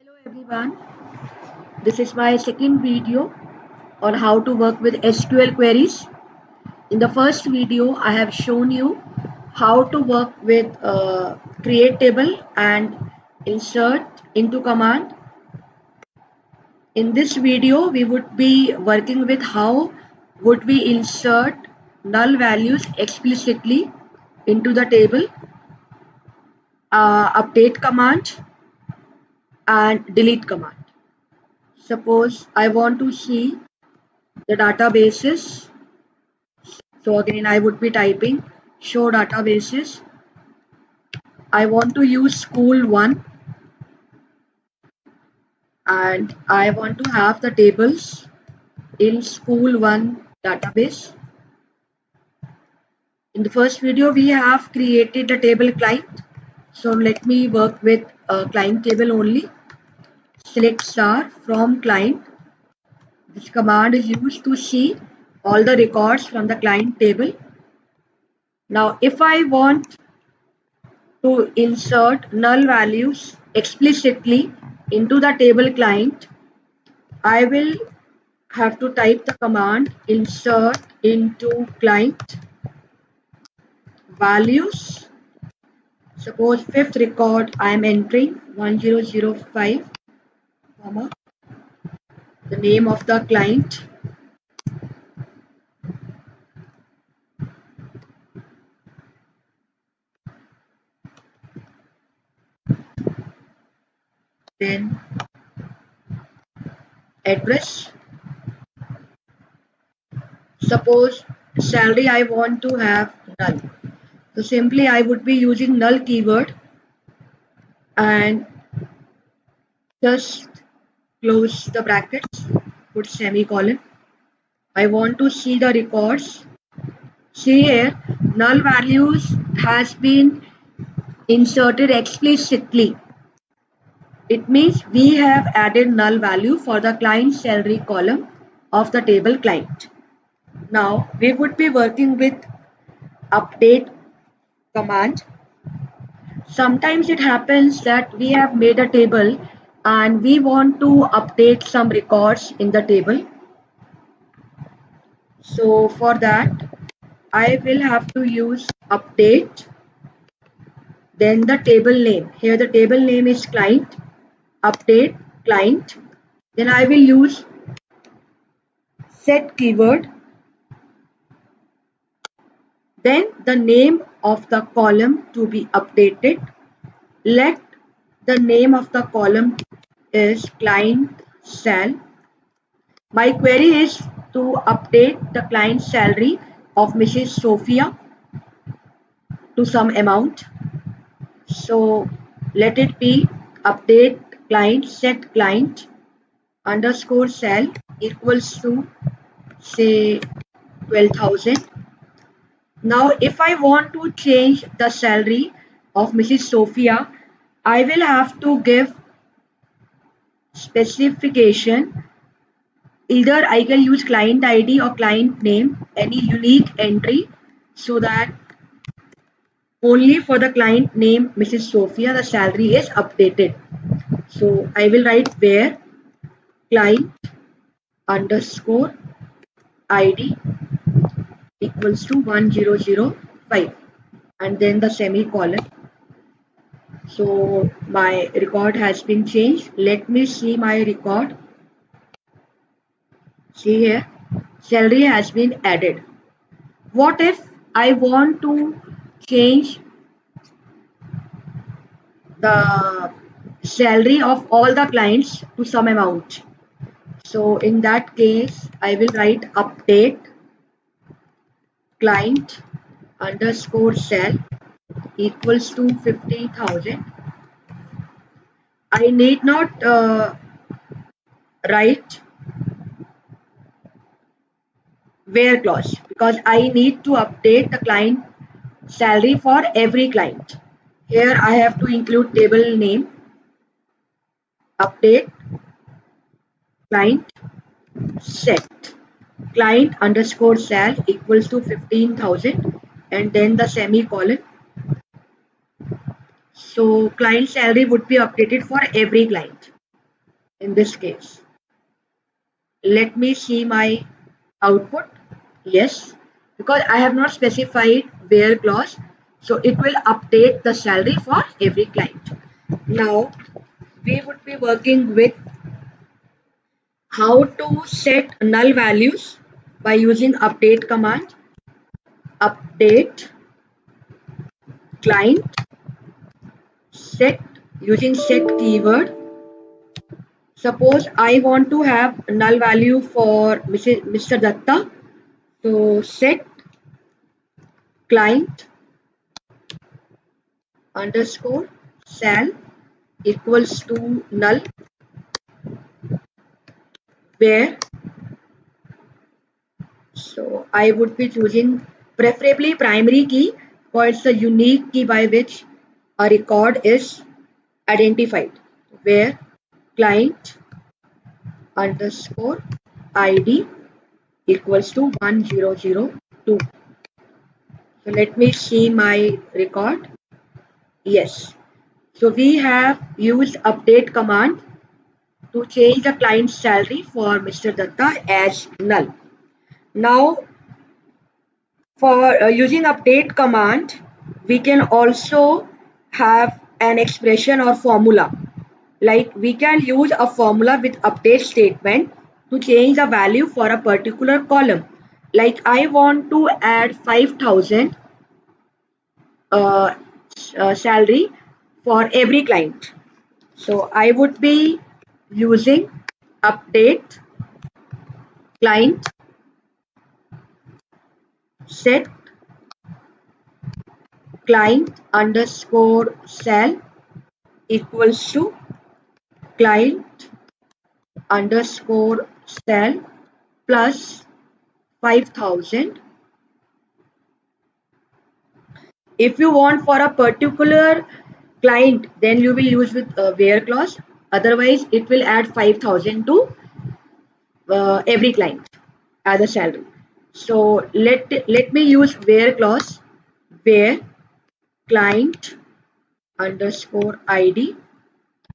Hello everyone, this is my second video on how to work with SQL queries. In the first video, I have shown you how to work with create table and insert into command. In this video, we would be working with how would we insert null values explicitly into the table, update command and delete command. Suppose I want to see the databases. So again, I would be typing show databases. I want to use school 1 and I want to have the tables in school 1 database. In the first video, we have created the table client. So let me work with a client table only. Select star from client. This command is used to see all the records from the client table. Now, if I want to insert null values explicitly into the table client, I will have to type the command insert into client values. Suppose fifth record I am entering 1005, comma, the name of the client, then address. Suppose salary I want to have null. So simply I would be using null keyword and just close the brackets, put semicolon. I want to see the records. See here, null values has been inserted explicitly. It means we have added null value for the client salary column of the table client. Now we would be working with update command. Sometimes it happens that we have made a table and we want to update some records in the table. So for that, I will have to use update, then the table name. Here the table name is client, update client. Then I will use set keyword. Then the name of the column to be updated. Let the name of the column is client sal. My query is to update the client salary of Mrs. Sophia to some amount. So let it be update client set client underscore sal equals to say 12,000. Now if I want to change the salary of Mrs. Sophia, I will have to give specification. Either I can use client ID or client name, any unique entry, so that only for the client name Mrs. Sophia the salary is updated. So I will write where client underscore ID equals to 1005 and then the semicolon. So my record has been changed. Let me see my record. See here, salary has been added. What if I want to change the salary of all the clients to some amount? So in that case, I will write update client underscore sal equals to 50,000. I need not write where clause because I need to update the client salary for every client. Here I have to include table name, update client set client underscore sal equals to 15,000 and then the semicolon. So client salary would be updated for every client. in this case. Let me see my output. Yes, because I have not specified where clause, so it will update the salary for every client. Now we would be working with how to set null values by using update command. Update client set using set keyword. Suppose I want to have null value for Mr. Datta. So set client underscore sal equals to null, where so I would be choosing preferably primary key, because it's a unique key by which a record is identified, where client underscore id equals to 1002. So let me see my record. Yes. So we have used update command to change the client's salary for Mr. Datta as null. Now for using update command, we can also have an expression or formula. Like we can use a formula with update statement to change the value for a particular column. Like I want to add 5,000 uh, salary for every client. So I would be using update client set client underscore sal equals to client underscore sal plus 5,000. If you want for a particular client, then you will use with where clause. Otherwise, it will add 5,000 to every client as a salary. So let me use where clause, where client underscore id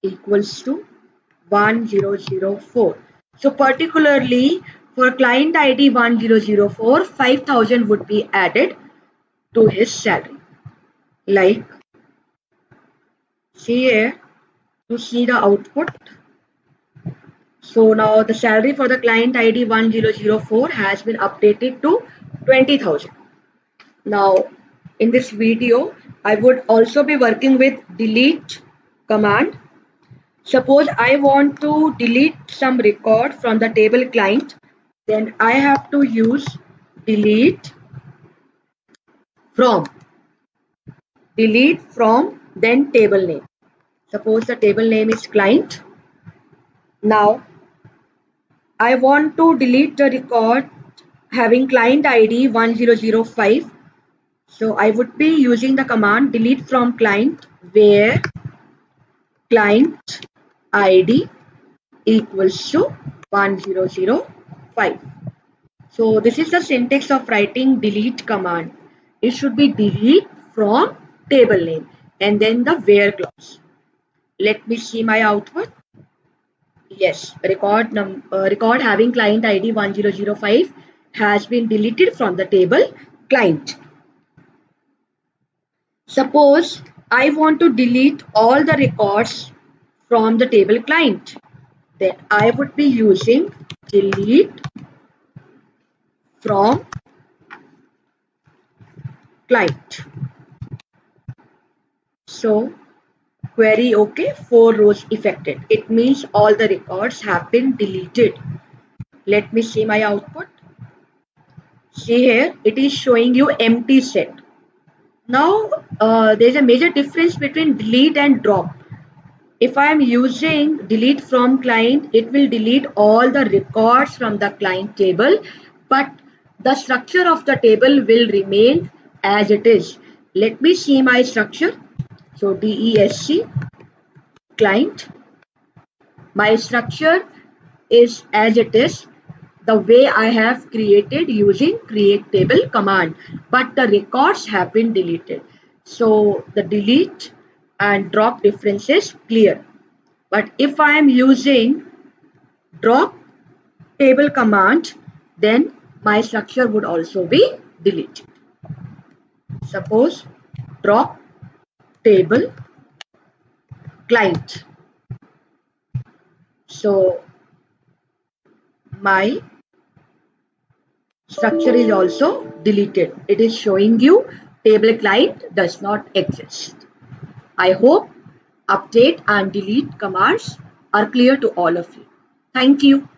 equals to 1004. So particularly for client ID 1004, 5,000 would be added to his salary. Like see here to see the output. So now the salary for the client ID 1004 has been updated to 20,000. Now in this video, I would also be working with delete command. Suppose I want to delete some record from the table client, then I have to use delete from, then table name. Suppose the table name is client. Now I want to delete the record having client ID 1005. So I would be using the command delete from client, where client ID equals to 1005. So this is the syntax of writing delete command. It should be delete from table name and then the where clause. Let me see my output. Yes, record having client ID 1005 has been deleted from the table client. Suppose I want to delete all the records from the table client, then I would be using delete from client. So query OK, 4 rows affected. It means all the records have been deleted. Let me see my output. See here, it is showing you empty set. Now there is a major difference between delete and drop. If I am using delete from client, it will delete all the records from the client table, but the structure of the table will remain as it is. Let me see my structure. So DESC client. My structure is as it is, the way I have created using create table command, but the records have been deleted. So the delete and drop difference is clear. But if I am using drop table command, then my structure would also be deleted. Suppose drop table client. So my structure is also deleted. It is showing you table client does not exist. I hope update and delete commands are clear to all of you. Thank you.